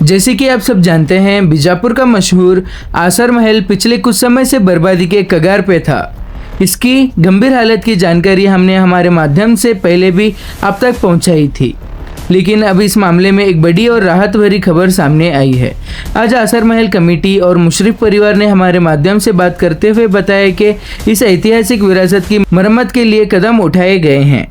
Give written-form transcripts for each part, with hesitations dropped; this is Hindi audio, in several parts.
जैसे कि आप सब जानते हैं, बीजापुर का मशहूर आसर महल पिछले कुछ समय से बर्बादी के कगार पे था। इसकी गंभीर हालत की जानकारी हमने हमारे माध्यम से पहले भी आप तक पहुंचाई थी, लेकिन अब इस मामले में एक बड़ी और राहत भरी खबर सामने आई है। आज आसर महल कमेटी और मुशर्रफ परिवार ने हमारे माध्यम से बात करते हुए बताया कि इस ऐतिहासिक विरासत की मरम्मत के लिए कदम उठाए गए हैं।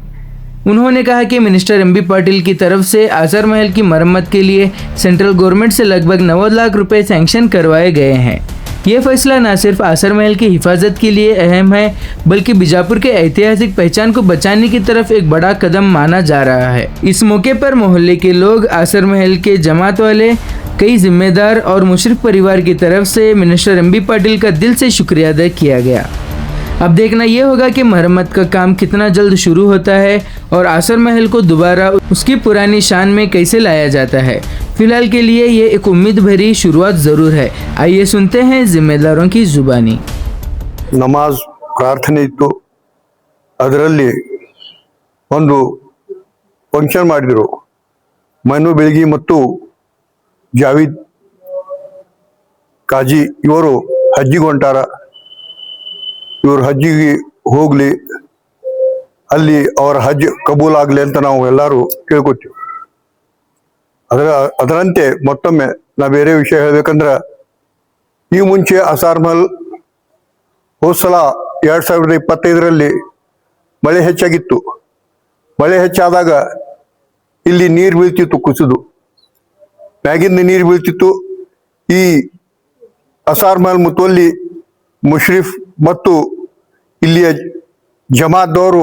उन्होंने कहा कि मिनिस्टर एमबी पाटिल की तरफ से आसर महल की मरम्मत के लिए सेंट्रल गवर्नमेंट से लगभग 90 लाख रुपए सैंक्शन करवाए गए हैं। ये फैसला न सिर्फ आसर महल की हिफाजत के लिए अहम है, बल्कि बीजापुर के ऐतिहासिक पहचान को बचाने की तरफ एक बड़ा कदम माना जा रहा है। इस मौके पर मोहल्ले के लोग, आसर महल के जमात वाले, कई जिम्मेदार और मुशर्रफ परिवार की तरफ से मिनिस्टर एमबी पाटिल का दिल से शुक्रिया अदा किया गया। अब देखना यह होगा कि मरम्मत का काम कितना जल्द शुरू होता है और आसर महल को दोबारा उसकी पुरानी शान में कैसे लाया जाता है। फिलहाल के लिए ये एक उम्मीद भरी शुरुआत जरूर है। आइए सुनते हैं जिम्मेदारों की जुबानी। ನಮಾಜ್ ಪ್ರಾರ್ಥನೆ ಇತ್ತು, ಅದರಲ್ಲಿ ಒಂದು ಫಂಕ್ಷನ್ ಮಾಡಿದರು. ಮನು ಬೆಳಗಿ ಮತ್ತು ಜಾವೀದ್ ಕಾಜಿ ಇವರು ಹಜ್ಜಿಗೆ ಹೊಂಟಾರ. ಇವರು ಹಜ್ಜಿಗೆ ಹೋಗ್ಲಿ, ಅಲ್ಲಿ ಅವರ ಹಜ್ ಕಬೂಲ್ ಆಗಲಿ ಅಂತ ನಾವು ಎಲ್ಲರೂ ಕೇಳ್ಕೊತೀವಿ. ಅದರಂತೆ ಮತ್ತೊಮ್ಮೆ ನಾ ಬೇರೆ ವಿಷಯ ಹೇಳ್ಬೇಕಂದ್ರೆ, ಈ ಮುಂಚೆ ಆಸರ್ ಮಹಲ್ ಹೋದ ಸಲ 2025ರಲ್ಲಿ ಮಳೆ ಹೆಚ್ಚಾಗಿತ್ತು. ಮಳೆ ಹೆಚ್ಚಾದಾಗ ಇಲ್ಲಿ ನೀರು ಬೀಳ್ತಿತ್ತು, ಕುಸಿದು ಮ್ಯಾಗಿಂದ ನೀರು ಬೀಳ್ತಿತ್ತು. ಈ ಆಸರ್ ಮಹಲ್ ಮುತವಲ್ಲಿ ಮುಶ್ರೀಫ್ ಮತ್ತು ಇಲ್ಲಿಯ ಜಮಾತ್ದವರು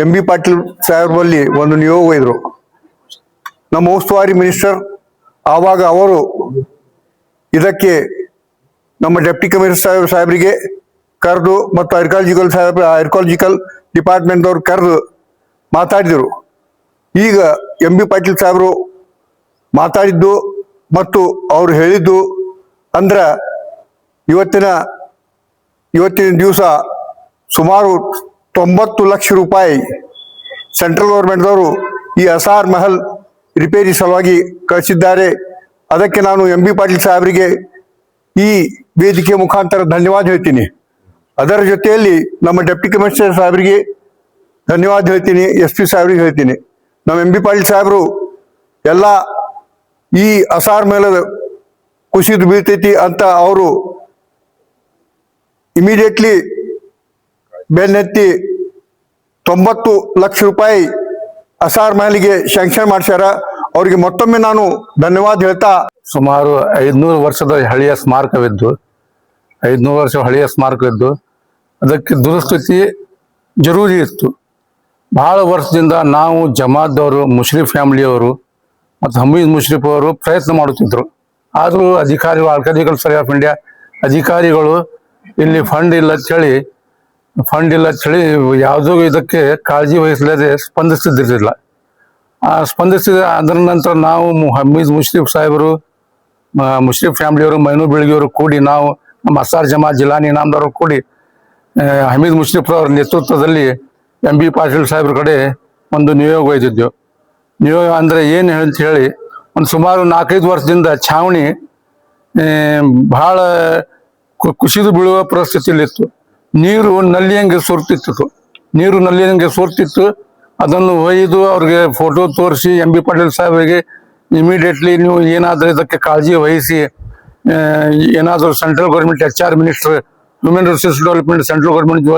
ಎಂ.ಬಿ. ಪಾಟೀಲ್ ಸಾಹೇಬರಲ್ಲಿ ಒಂದು ನಿಯೋಗ ಒಯ್ದರು. ನಮ್ಮ ಉಸ್ತುವಾರಿ ಮಿನಿಸ್ಟರ್ ಆವಾಗ ಅವರು ಇದಕ್ಕೆ ನಮ್ಮ ಡೆಪ್ಟಿ ಕಮಿಷನರ್ ಸಾಹೇಬರಿಗೆ ಕರೆದು ಮತ್ತು ಅಗ್ರಿಕಾಲಜಿಕಲ್ ಡಿಪಾರ್ಟ್ಮೆಂಟ್ದವ್ರು ಕರೆದು ಮಾತಾಡಿದರು. ಈಗ ಎಂ.ಬಿ. ಪಾಟೀಲ್ ಸಾಹೇಬರು ಮಾತಾಡಿದ್ದು ಮತ್ತು ಅವರು ಹೇಳಿದ್ದು ಅಂದ್ರೆ ಇವತ್ತಿನ ದಿವಸ ಸುಮಾರು 90 ಲಕ್ಷ ರೂಪಾಯಿ ಸೆಂಟ್ರಲ್ ಗೌರ್ಮೆಂಟ್ದವರು ಈ ಆಸರ್ ಮಹಲ್ ರಿಪೇರಿ ಸಲುವಾಗಿ ಕಳಿಸಿದ್ದಾರೆ. ಅದಕ್ಕೆ ನಾನು ಎಂ.ಬಿ. ಪಾಟೀಲ್ ಸಾಹೇಬರಿಗೆ ಈ ವೇದಿಕೆ ಮುಖಾಂತರ ಧನ್ಯವಾದ ಹೇಳ್ತೀನಿ. ಅದರ ಜೊತೆಯಲ್ಲಿ ನಮ್ಮ ಡೆಪ್ಟಿ ಕಮಿಷನರ್ ಸಾಹೇಬರಿಗೆ ಧನ್ಯವಾದ ಹೇಳ್ತೀನಿ, SP ಸಾಹೇಬರಿಗೆ ಹೇಳ್ತೀನಿ. ನಮ್ಮ ಎಂ.ಬಿ. ಪಾಟೀಲ್ ಸಾಹೇಬರು ಎಲ್ಲ ಈ ಆಸರ್ ಮಹಲ್ ಕುಸಿದು ಬೀಳ್ತೈತಿ ಅಂತ ಅವರು ಇಮಿಡಿಯೇಟ್ಲಿ ಬೆನ್ನತ್ತಿ 90 ಲಕ್ಷ ರೂಪಾಯಿ ಆಸರ್ ಮಹಲ್ಗೆ ಶಾಂಕ್ಷನ್ ಮಾಡ್ಸ್ಯಾರ. ಅವರಿಗೆ ಮತ್ತೊಮ್ಮೆ ನಾನು ಧನ್ಯವಾದ ಹೇಳ್ತಾ, ಸುಮಾರು 500 ವರ್ಷದ ಹಳೆಯ ಸ್ಮಾರಕವಿದ್ದು 500 ವರ್ಷ ಹಳೆಯ ಸ್ಮಾರಕವಿದ್ದು ಅದಕ್ಕೆ ದುರಸ್ತಿ ಜರೂರಿ ಇತ್ತು. ಬಹಳ ವರ್ಷದಿಂದ ನಾವು ಜಮಾತ್ದವರು, ಮುಶ್ರೀಫ್ ಫ್ಯಾಮಿಲಿಯವರು ಮತ್ತು ಹಮೀದ್ ಮುಶ್ರೀಫ್ ಅವರು ಪ್ರಯತ್ನ ಮಾಡುತ್ತಿದ್ದರು. ಆದರೂ ಆರ್ಕಿಯಾಲಜಿಕಲ್ ಸರ್ವೆ ಆಫ್ ಇಂಡಿಯಾ ಅಧಿಕಾರಿಗಳು ಇಲ್ಲಿ ಫಂಡ್ ಇಲ್ಲ ಅಂತ ಹೇಳಿ ಯಾವುದೋ ಇದಕ್ಕೆ ಕಾಳಜಿ ವಹಿಸಲದೆ ಸ್ಪಂದಿಸ್ತಿದ್ದಿರಲಿಲ್ಲ. ಸ್ಪಂದಿಸಿದ ಅದರ ನಂತರ ನಾವು ಹಮೀದ್ ಮುಶ್ರೀಫ್ ಸಾಹೇಬರು, ಮುಶ್ರೀಫ್ ಫ್ಯಾಮಿಲಿಯವರು, ಮೈನು ಬೆಳಗಿಯವರು ಕೂಡಿ, ನಾವು ನಮ್ಮ ಅಸಾರ್ ಜಮಾತ್ ಜಿಲಾನಿ ಇನಾಮ್ದವರು ಕೂಡಿ ಹಮೀದ್ ಮುಶ್ರೀಫ್ ಅವರ ನೇತೃತ್ವದಲ್ಲಿ ಎಂ.ಬಿ. ಪಾಟೀಲ್ ಸಾಹೇಬ್ರ ಕಡೆ ಒಂದು ನಿಯೋಗ ಒಯ್ದಿದ್ದೆವು. ನಿಯೋಗ ಅಂದರೆ ಏನು ಅಂತ ಹೇಳಿ, ಒಂದು ಸುಮಾರು 4-5 ವರ್ಷದಿಂದ ಛಾವಣಿ ಬಹಳ ಕುಸಿದು ಬೀಳುವ ಪರಿಸ್ಥಿತಿಯಲ್ಲಿತ್ತು. ನೀರು ನಲ್ಲಿಯಂಗೆ ಸುರ್ತಿತ್ತು. ಅದನ್ನು ಒಯ್ದು ಅವ್ರಿಗೆ ಫೋಟೋ ತೋರಿಸಿ ಎಂ.ಬಿ. ಪಾಟೀಲ್ ಸಾಹೇಬರಿಗೆ ಇಮಿಡಿಯೇಟ್ಲಿ ನೀವು ಏನಾದರೂ ಇದಕ್ಕೆ ಕಾಳಜಿ ವಹಿಸಿ, ಏನಾದರೂ central government HR minister human resource development central government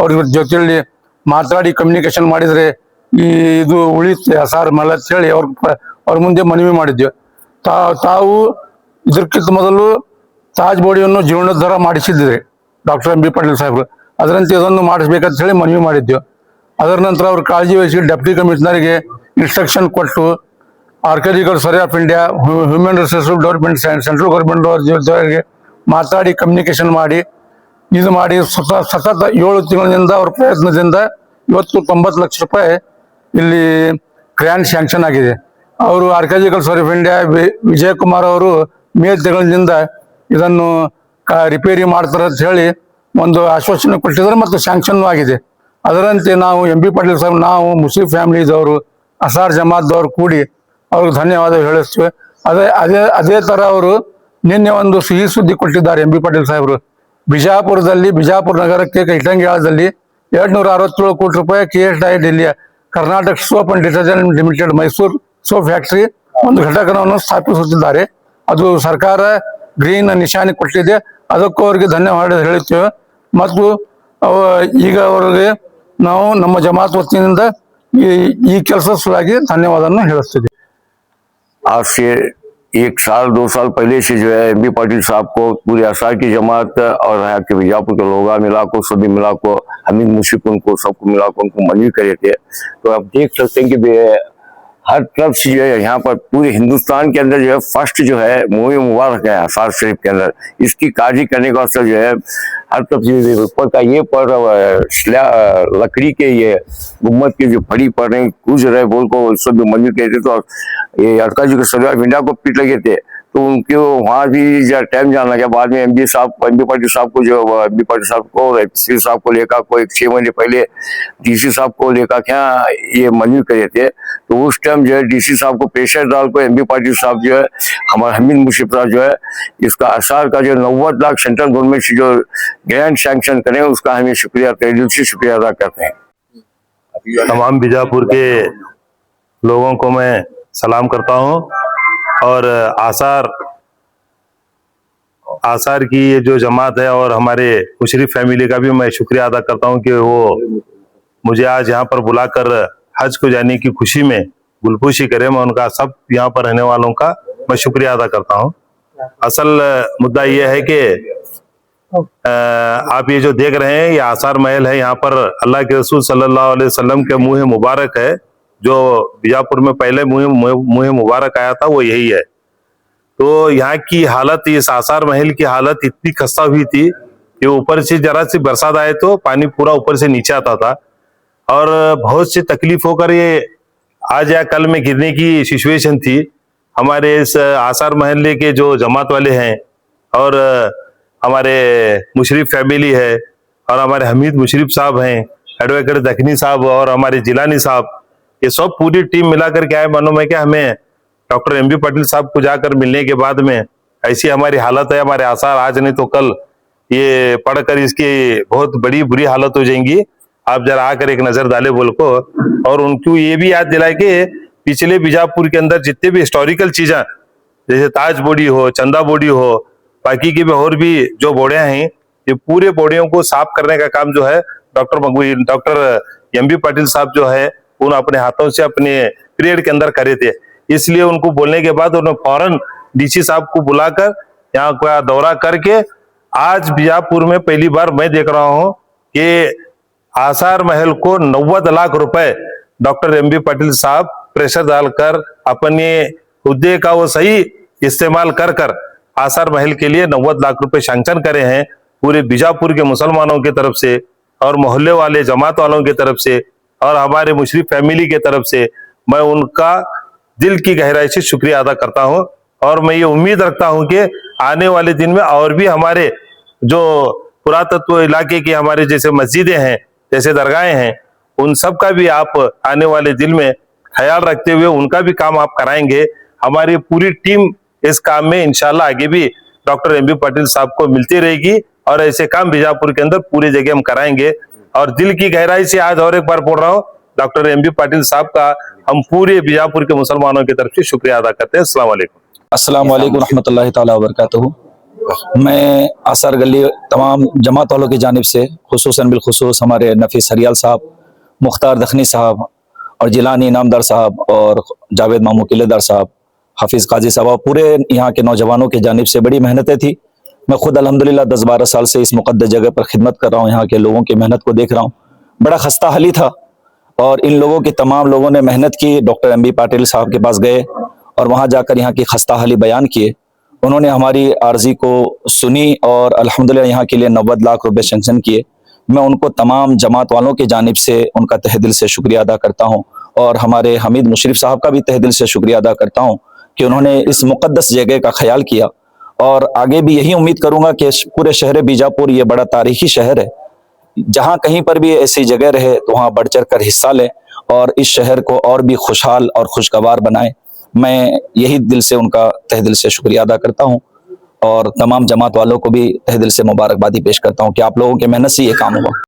ಅವ್ರ ಜೊತೆಯಲ್ಲಿ ಮಾತಾಡಿ ಕಮ್ಯುನಿಕೇಶನ್ ಮಾಡಿದರೆ ಇದು ಉಳಿಯುತ್ತೆ ಆಸರ್ ಮಹಲ್ ಅಂತ ಹೇಳಿ ಅವ್ರ ಮುಂದೆ ಮನವಿ ಮಾಡಿದ್ವಿ. ತಾವು ಇದಕ್ಕಿಂತ ಮೊದಲು ತಾಜ್ ಬೋರ್ಡಿಯನ್ನು ಜೀರ್ಣೋದ್ಧಾರ ಮಾಡಿಸಿದ್ರೆ ಡಾಕ್ಟರ್ ಎಂ.ಬಿ. ಪಾಟೀಲ್ ಸಾಹೇಬರು, ಅದರಂತೆ ಇದನ್ನು ಮಾಡಿಸ್ಬೇಕಂತ ಹೇಳಿ ಮನವಿ ಮಾಡಿದ್ದೆವು. ಅದರ ನಂತರ ಅವ್ರು ಕಾಳಜಿ ವಹಿಸಿ ಡೆಪ್ಟಿ ಕಮಿಷನರ್ಗೆ ಇನ್ಸ್ಟ್ರಕ್ಷನ್ ಕೊಟ್ಟು archaeological survey of India, human resource development central government ಅವ್ರ ಜೊತೆಗೆ ಮಾತಾಡಿ ಕಮ್ಯುನಿಕೇಶನ್ ಮಾಡಿ ಸತತ 7 ತಿಂಗಳಿನಿಂದ ಅವ್ರ ಪ್ರಯತ್ನದಿಂದ ಇವತ್ತು 90 ಲಕ್ಷ ರೂಪಾಯಿ ಇಲ್ಲಿ ಗ್ರ್ಯಾಂಡ್ ಸ್ಯಾಂಕ್ಷನ್ ಆಗಿದೆ. ಅವರು archaeological survey of India Vijay Kumar ಅವರು ಮೇ ತಿಂಗಳಿನಿಂದ ಇದನ್ನು ರಿಪೇರಿ ಮಾಡ್ತಾರೆ ಅಂತ ಹೇಳಿ ಒಂದು ಆಶ್ವಾಸನೆ ಕೊಟ್ಟಿದ್ದಾರೆ ಮತ್ತು ಸ್ಯಾಂಕ್ಷನ್ ಆಗಿದೆ. ಅದರಂತೆ ನಾವು ಎಂ.ಬಿ. ಪಾಟೀಲ್ ಸಾಹೇಬ್, ನಾವು ಮುಸ್ಲಿಂ ಫ್ಯಾಮಿಲಿದವರು, ಅಸಾರ್ ಜಮಾತ್ದವರು ಕೂಡಿ ಅವ್ರಿಗೆ ಧನ್ಯವಾದ ಹೇಳಿಸ್ತೇವೆ. ಅದೇ ತರ ಅವರು ನಿನ್ನೆ ಒಂದು ಸಿಹಿ ಸುದ್ದಿ ಕೊಟ್ಟಿದ್ದಾರೆ ಎಂ ಬಿ ಪಾಟೀಲ್ ಸಾಹೇಬರು. ಬಿಜಾಪುರ ನಗರಕ್ಕೆ ಇಟ್ಟಂಗಿಯಾಳದಲ್ಲಿ 267 ಕೋಟಿ ರೂಪಾಯಿ KSI ಡೆಲ್ಲಿಯ Karnataka soap and detergent limited Mysuru soap factory ಒಂದು ಘಟಕವನ್ನು ಸ್ಥಾಪಿಸುತ್ತಿದ್ದಾರೆ. ಅದು ಸರ್ಕಾರ ಗ್ರೀನ್ ನಿಶಾನೆ ಕೊಟ್ಟಿದೆ, ಅದಕ್ಕೂ ಅವರಿಗೆ ಧನ್ಯವಾದ ಹೇಳುತ್ತೇವೆ. ಮತ್ತು ಈಗ ಅವರಿಗೆ ನಾವು ನಮ್ಮ ಜಮಾತ್ ವತಿಯಿಂದ ಈ ಕೆಲಸ ಸಲುವಾಗಿ ಧನ್ಯವಾದವನ್ನು ಹೇಳುತ್ತಿದ್ದೇವೆ. आज से 1 साल 2 साल पहले से जो है एम बी पाटिल साहब को पूरे आसार की जमात और यहाँ के बीजापुर के लोगा मिला को सभी मिला को हमीद मुशीफ उनको सबको मिला को उनको मंजूर करे थे. तो आप देख सकते हैं कि हर तरफ से जो है यहाँ पर पूरे हिंदुस्तान के अंदर जो है फर्स्ट जो है मुहिम मुबारक है आसार शरीफ के अंदर. इसकी काजी करने का असर जो है हर तरफ से ऊपर का ये पर लकड़ी के ये गुम्मत के जो फड़ी पर रहे कुछ रहे बोल को सब भी मंजूर किए थे. तो ये अटका जी के सरदार भिंडा को पीट लगे थे, तो उनके वहाँ भी टाइम जाना गया. बाद में एम बी पाटिल साहब को जो एम बी पाटिल साहब को एसपी साहब को लेकर को 6 महीने पहले DC साहब को लेकर क्या ये मंजूर करे थे. तो उस टाइम जो है DC साहब को प्रेशर डाल को एम बी पाटिल साहब जो है हमारे हमीद मुशीफ साहब जो है इसका आसार का जो 90 लाख सेंट्रल गवर्नमेंट से जो ग्रांट सैंक्शन करें उसका हमें शुक्रिया तहे दिल से शुक्रिया अदा करते हैं. तमाम बीजापुर के लोगों को मैं सलाम करता हूं और आसार की ये जो जमात है और हमारे मुशरिफ फैमिली का भी मैं शुक्रिया अदा करता हूं कि वो मुझे आज यहाँ पर बुलाकर हज को जाने की खुशी में गुलपूशी करे. मैं उनका सब यहाँ पर रहने वालों का मैं शुक्रिया अदा करता हूं. असल मुद्दा ये है कि आप ये जो देख रहे हैं ये आसार महल है. यहाँ पर अल्लाह के रसूल सल्लल्लाहु अलैहि वसल्लम के मुँह मुबारक है. जो बीजापुर में पहले मुँह मुबारक आया था वो यही है. तो यहाँ की हालत, इस आसार महल की हालत इतनी खस्ता हुई थी कि ऊपर से जरा सी बरसात आए तो पानी पूरा ऊपर से नीचे आता था और बहुत सी तकलीफ होकर ये आज या कल में गिरने की सिचुएशन थी. हमारे इस आसार महल्ले के जो जमात वाले हैं और हमारे मुशरिफ फैमिली है और हमारे हमीद मुशरिफ साहब हैं, एडवोकेट दखनी साहब और हमारे जिलानी साहब, ये सब पूरी टीम मिलाकर के आए. मानो में क्या हमें डॉक्टर एम बी पाटिल साहब को जाकर मिलने के बाद में ऐसी हमारी हालत है, हमारे आसार आज नहीं तो कल ये पढ़कर इसकी बहुत बड़ी बुरी हालत हो जाएंगी. आप जरा आकर एक नजर डाले बोल को. और उनको ये भी याद दिलाए कि पिछले बीजापुर के अंदर जितने भी हिस्टोरिकल चीजें जैसे ताज बोड़ी हो, चंदा बोड़ी हो, बाकी की भी और भी जो बोड़ियां हैं, ये पूरे बोड़ियों को साफ करने का काम जो है डॉक्टर एम बी पाटिल साहब जो है उन अपने हाथों से अपने पीरियड के अंदर करे थे. इसलिए उनको बोलने के बाद उन्होंने फौरन DC साहब को बुलाकर यहाँ का दौरा करके आज बीजापुर में पहली बार मैं देख रहा हूँ कि आसार महल को 90 लाख रुपए डॉक्टर एम बी पाटिल साहब प्रेशर डालकर अपने हुद्दे का वो सही इस्तेमाल कर आसार महल के लिए 90 लाख रुपए सैंक्शन करे हैं. पूरे बीजापुर के मुसलमानों की तरफ से और मोहल्ले वाले जमात वालों की तरफ से और हमारे मुशरिफ फैमिली की तरफ से मैं उनका दिल की गहराई से शुक्रिया अदा करता हूं. और मैं ये उम्मीद रखता हूं कि आने वाले दिन में और भी हमारे जो पुरातत्व इलाके की हमारे जैसे मस्जिदें हैं, जैसे दरगाहें हैं, उन सब का भी आप आने वाले दिन में ख्याल रखते हुए उनका भी काम आप कराएंगे. हमारी पूरी टीम इस काम में इंशाल्लाह आगे भी डॉक्टर एम बी पाटिल साहब को मिलती रहेगी और ऐसे काम बीजापुर के अंदर पूरी जगह हम कराएंगे. और दिल की गहराई से आज और एक बार बोल रहा हूँ, डॉक्टर एम बी पाटिल साहब का हम पूरे बीजापुर के मुसलमानों की तरफ से शुक्रिया अदा करते हैं. अस्सलाम वालेकुम. अस्सलाम वालेकुम रहमतुल्लाहि ताला व बरकातहू. मैं आसार गली तमाम जमात वालों की जानिब से खुसूसन बिलखुसूस हमारे नफीस हरियाल साहब, मुख्तार दखनी साहब और जिलानी इनामदार साहब और जावेद मामू किलेदार साहब, हाफिज काजी साहब और पूरे यहाँ के नौजवानों की जानिब से बड़ी मेहनतें थी. मैं खुद अल्हम्दुलिल्लाह 10-12 साल से इस मुक़द्दस जगह पर खिदमत कर रहा हूँ. यहाँ के लोगों की मेहनत को देख रहा हूँ. बड़ा खस्ता हाली था और इन लोगों की तमाम लोगों ने मेहनत की. डॉक्टर एम बी पाटिल साहब के पास गए और वहाँ जाकर यहाँ की खस्ता हाली बयान किए. उन्होंने हमारी आर्जी को सुनी और अल्हम्दुलिल्लाह यहाँ के लिए 90 लाख रुपए सैंक्शन किए. मैं उनको तमाम जमात वालों की जानिब से उनका तहे दिल से शुक्रिया अदा करता हूँ और हमारे हमीद मुशरिफ साहब का भी तहे दिल से शुक्रिया अदा करता हूँ कि उन्होंने इस मुक़द्दस जगह का ख्याल किया. और आगे भी यही उम्मीद करूंगा कि पूरे शहर बीजापुर ये बड़ा तारीखी शहर है, जहाँ कहीं पर भी ऐसी जगह रहे तो वहाँ बढ़ चढ़ कर हिस्सा लें और इस शहर को और भी खुशहाल और खुशगवार बनाएं. मैं यही दिल से उनका तहे दिल से शुक्रिया अदा करता हूँ और तमाम जमात वालों को भी तहे दिल से मुबारकबादी पेश करता हूँ कि आप लोगों की मेहनत से ये काम हुआ।